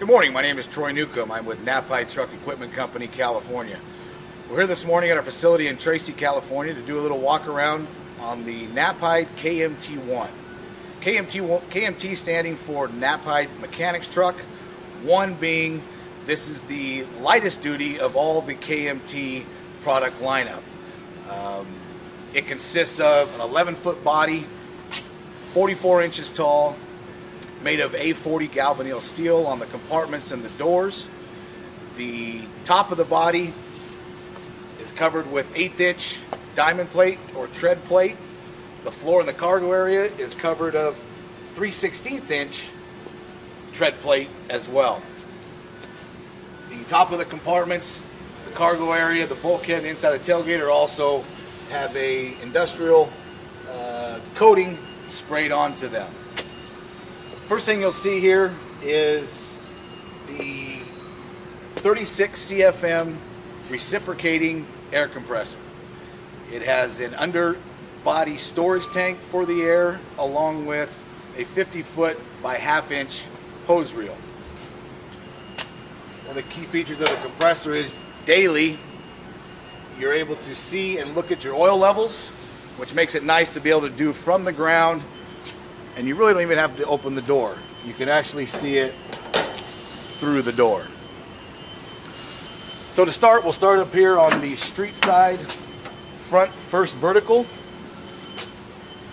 Good morning, my name is Troy Newcomb. I'm with Knapheide Truck Equipment Company, California. We're here this morning at our facility in Tracy, California to do a little walk around on the Knapheide KMT1. KMT standing for Knapheide Mechanics Truck. One being, this is the lightest duty of all the KMT product lineup. It consists of an 11-foot body, 44 inches tall, made of A40 galvanneal steel on the compartments and the doors. The top of the body is covered with 1/8-inch diamond plate or tread plate. The floor in the cargo area is covered of 3/16-inch tread plate as well. The top of the compartments, the cargo area, the bulkhead, the inside of the tailgate also have a industrial coating sprayed onto them. First thing you'll see here is the 36 CFM reciprocating air compressor. It has an underbody storage tank for the air along with a 50-foot by 1/2-inch hose reel. One of the key features of the compressor is daily you're able to see and look at your oil levels, which makes it nice to be able to do from the ground. And you really don't even have to open the door. You can actually see it through the door. So to start, we'll start up here on the street side, front first vertical.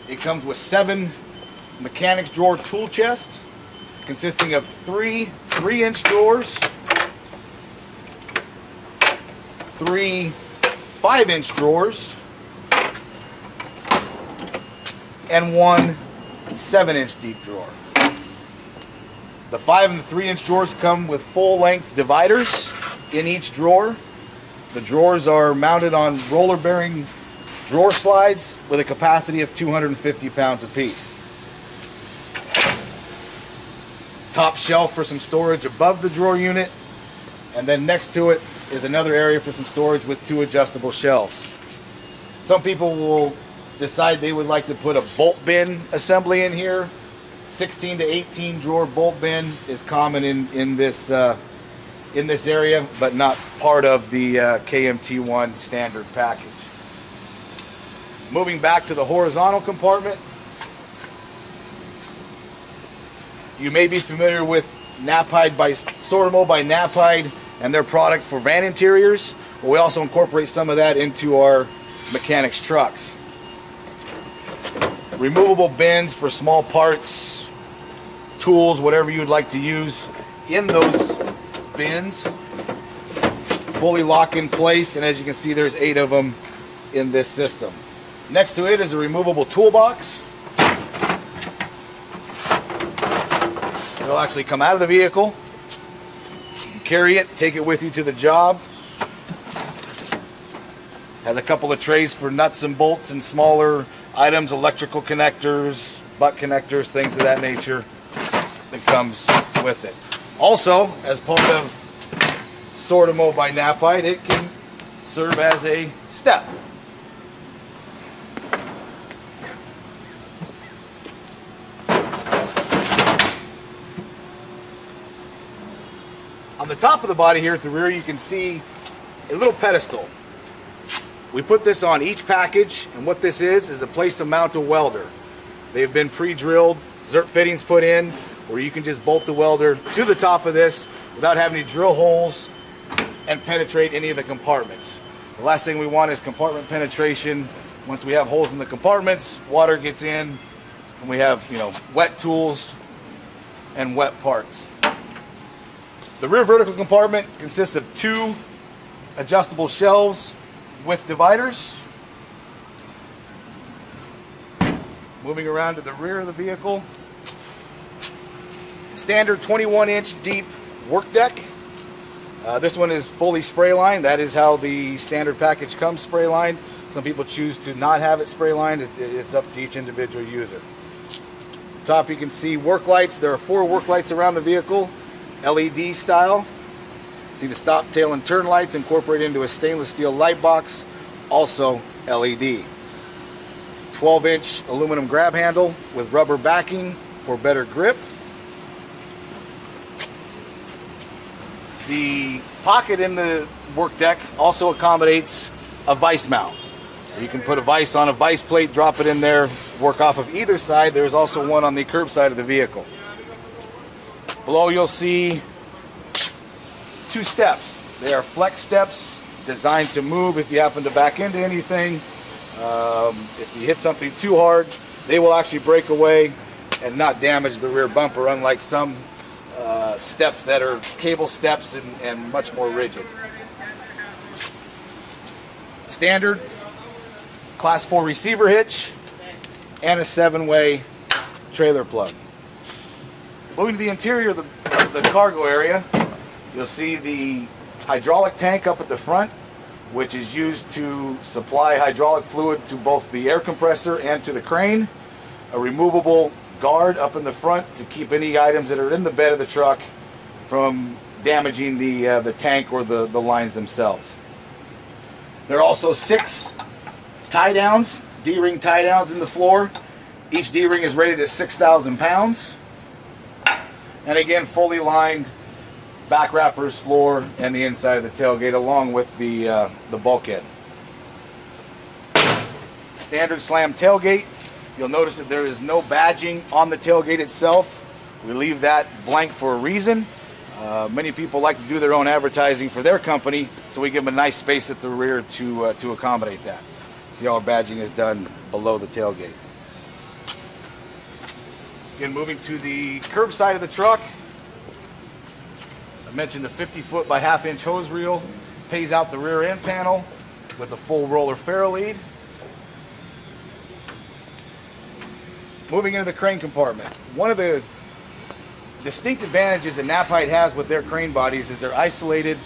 It comes with 7 mechanics drawer tool chests, consisting of 3 3-inch drawers, 3 5-inch drawers, and 1 7-inch deep drawer. The 5 and the 3-inch drawers come with full-length dividers in each drawer. The drawers are mounted on roller bearing drawer slides with a capacity of 250 pounds apiece. Top shelf for some storage above the drawer unit, and then next to it is another area for some storage with 2 adjustable shelves. Some people will decide they would like to put a bolt bin assembly in here. 16 to 18 drawer bolt bin is common in this area, but not part of the KMT1 standard package. Moving back to the horizontal compartment, you may be familiar with Knapheide by Sortable by Knapheide and their products for van interiors. But we also incorporate some of that into our mechanics trucks. Removable bins for small parts, tools, whatever you'd like to use in those bins. Fully lock in place, and as you can see, there's 8 of them in this system. Next to it is a removable toolbox. It'll actually come out of the vehicle. You can carry it, take it with you to the job. Has a couple of trays for nuts and bolts and smaller items, electrical connectors, butt connectors, things of that nature that comes with it. Also, as part of Sortable by Knapheide, it can serve as a step. On the top of the body here at the rear, you can see a little pedestal. We put this on each package, and what this is a place to mount a welder. They've been pre-drilled, zert fittings put in, where you can just bolt the welder to the top of this without having to drill holes and penetrate any of the compartments. The last thing we want is compartment penetration. Once we have holes in the compartments, water gets in, and we have, wet tools and wet parts. The rear vertical compartment consists of 2 adjustable shelves with dividers. Moving around to the rear of the vehicle, standard 21-inch deep work deck. This one is fully spray lined. That is how the standard package comes, spray lined. Some people choose to not have it spray lined. It's up to each individual user. Top, you can see work lights. There are 4 work lights around the vehicle, LED style. See the stop, tail, and turn lights incorporated into a stainless steel light box, also LED. 12-inch aluminum grab handle with rubber backing for better grip. The pocket in the work deck also accommodates a vise mount. So you can put a vise on a vise plate, drop it in there, work off of either side. There's also one on the curb side of the vehicle. Below you'll see 2 steps. They are flex steps designed to move if you happen to back into anything. If you hit something too hard, they will actually break away and not damage the rear bumper, unlike some steps that are cable steps and much more rigid. Standard Class 4 receiver hitch and a 7-way trailer plug. Moving to the interior of the cargo area, you'll see the hydraulic tank up at the front, which is used to supply hydraulic fluid to both the air compressor and to the crane. A removable guard up in the front to keep any items that are in the bed of the truck from damaging the tank or the lines themselves. There are also 6 tie downs, D-ring tie downs in the floor. Each D-ring is rated at 6,000 pounds. And again, fully lined back wrappers, floor, and the inside of the tailgate, along with the bulkhead. Standard slam tailgate. You'll notice that there is no badging on the tailgate itself. We leave that blank for a reason. Many people like to do their own advertising for their company, so we give them a nice space at the rear to accommodate that. See how our badging is done below the tailgate. Again, moving to the curb side of the truck. I mentioned the 50-foot by half-inch hose reel pays out the rear end panel with a full roller ferrule lead. Moving into the crane compartment. One of the distinct advantages that Knapheide has with their crane bodies is their isolated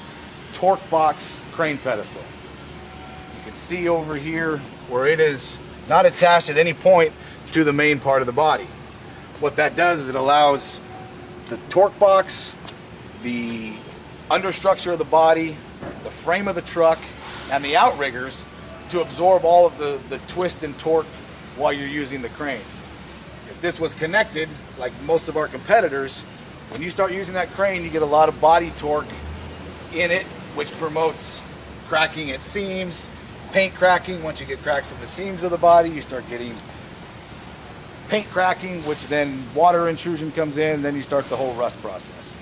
torque box crane pedestal. You can see over here where it is not attached at any point to the main part of the body. What that does is it allows the torque box, the understructure of the body, the frame of the truck, and the outriggers to absorb all of the twist and torque while you're using the crane. If this was connected, like most of our competitors, when you start using that crane, you get a lot of body torque in it, which promotes cracking at seams, paint cracking. Once you get cracks in the seams of the body, you start getting paint cracking, which then water intrusion comes in, then you start the whole rust process.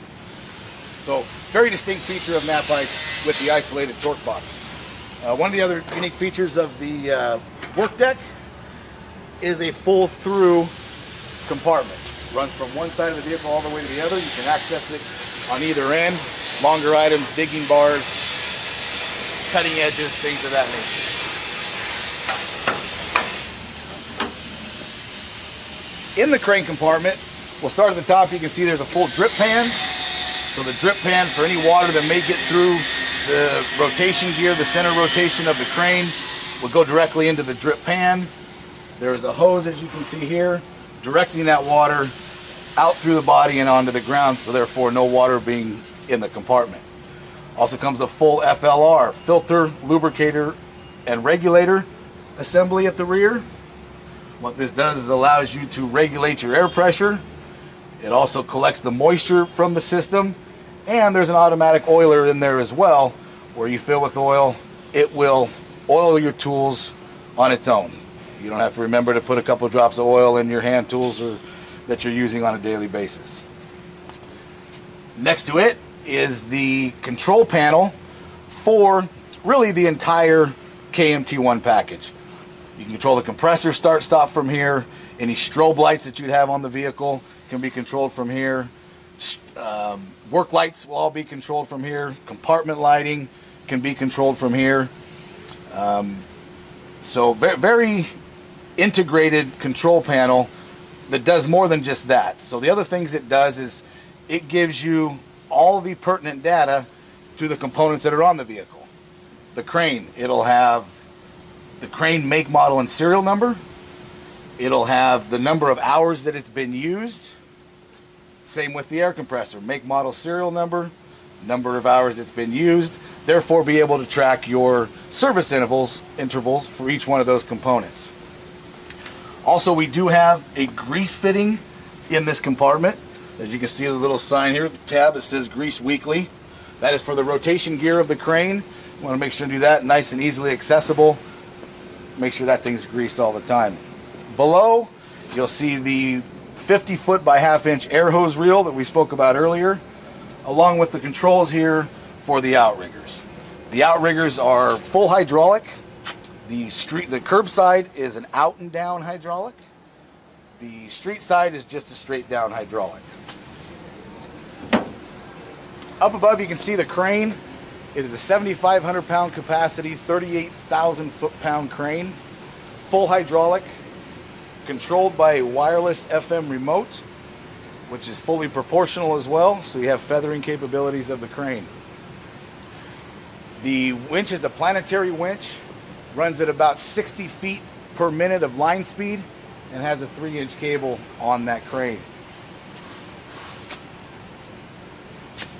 So, very distinct feature of Knapheide with the isolated torque box. One of the other unique features of the work deck is a full through compartment. Runs from one side of the vehicle all the way to the other. You can access it on either end. Longer items, digging bars, cutting edges, things of that nature. In the crane compartment, we'll start at the top. You can see there's a full drip pan. So the drip pan, for any water that may get through the rotation gear, the center rotation of the crane, will go directly into the drip pan. There's a hose, as you can see here, directing that water out through the body and onto the ground, so therefore no water being in the compartment. Also comes a full FLR, filter, lubricator, and regulator assembly at the rear. What this does is allows you to regulate your air pressure. It also collects the moisture from the system, and there's an automatic oiler in there as well, where you fill with oil, it will oil your tools on its own. You don't have to remember to put a couple of drops of oil in your hand tools or that you're using on a daily basis. Next to it is the control panel for really the entire KMT1 package. You can control the compressor start stop from here. Any strobe lights that you'd have on the vehicle can be controlled from here. Work lights will all be controlled from here. Compartment lighting can be controlled from here. So very integrated control panel that does more than just that. So the other things it does is it gives you all the pertinent data to the components that are on the vehicle. The crane, it'll have the crane make, model, and serial number. It'll have the number of hours that it's been used. Same with the air compressor, make, model, serial number, number of hours it's been used. Therefore, be able to track your service intervals for each one of those components. Also, we do have a grease fitting in this compartment. As you can see, the little sign here at the tab that says grease weekly. That is for the rotation gear of the crane. You want to make sure to do that nice and easily accessible. Make sure that thing's greased all the time. Below, you'll see the 50-foot by half-inch air hose reel that we spoke about earlier, along with the controls here for the outriggers. The outriggers are full hydraulic. The curb side is an out and down hydraulic. The street side is just a straight down hydraulic. Up above you can see the crane. It is a 7,500 pound capacity, 38,000 foot-pound crane, full hydraulic, controlled by a wireless FM remote, which is fully proportional as well, so you have feathering capabilities of the crane. The winch is a planetary winch, runs at about 60 feet per minute of line speed, and has a 3-inch cable on that crane.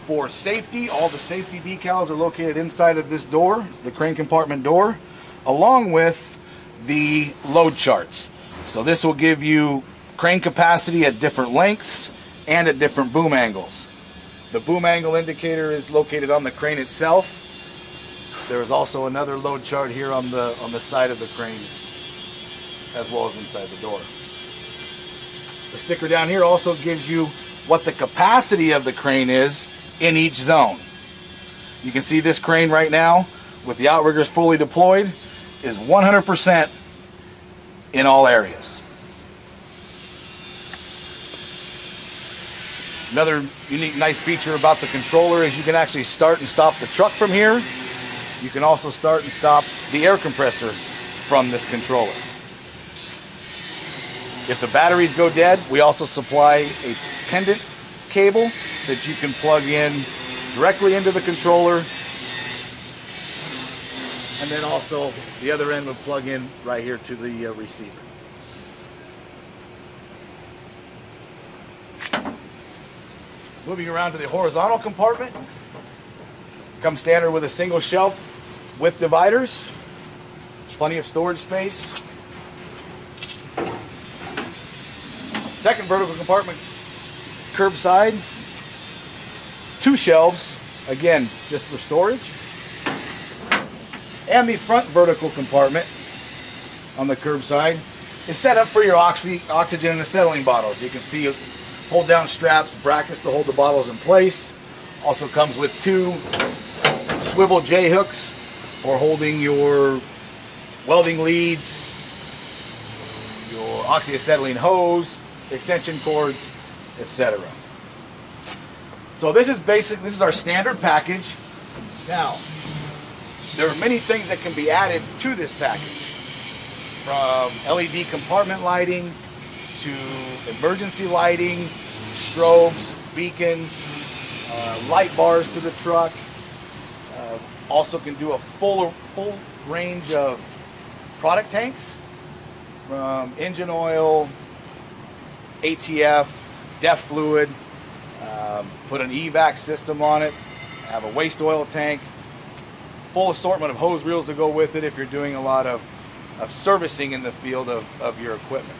For safety, all the safety decals are located inside of this door, the crane compartment door, along with the load charts. So this will give you crane capacity at different lengths and at different boom angles. The boom angle indicator is located on the crane itself. There is also another load chart here on the side of the crane, as well as inside the door. The sticker down here also gives you what the capacity of the crane is in each zone. You can see this crane right now, with the outriggers fully deployed, is 100% in all areas. Another unique, nice feature about the controller is you can actually start and stop the truck from here. You can also start and stop the air compressor from this controller. If the batteries go dead, we also supply a pendant cable that you can plug in directly into the controller, and then also the other end would plug in right here to the receiver. Moving around to the horizontal compartment, comes standard with a single shelf with dividers, plenty of storage space. Second vertical compartment, curbside, 2 shelves, again, just for storage. And the front vertical compartment on the curbside is set up for your oxygen and acetylene bottles. You can see hold down straps, brackets to hold the bottles in place. Also comes with 2 swivel J hooks for holding your welding leads, your oxyacetylene hose, extension cords, etc. So this is our standard package. Now, there are many things that can be added to this package, from LED compartment lighting to emergency lighting, strobes, beacons, light bars to the truck. Also can do a full range of product tanks, from engine oil, ATF, DEF fluid, put an evac system on it, have a waste oil tank, full assortment of hose reels to go with it if you're doing a lot of servicing in the field of your equipment.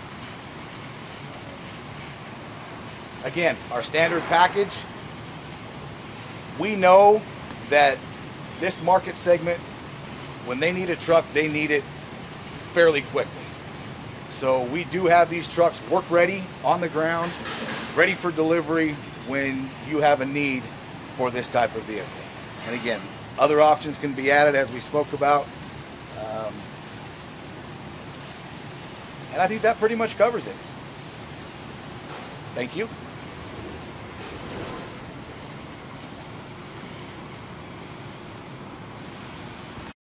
Again, our standard package, we know that this market segment, when they need a truck, they need it fairly quickly. So we do have these trucks work ready on the ground, ready for delivery when you have a need for this type of vehicle. And again, other options can be added as we spoke about. And I think that pretty much covers it. Thank you.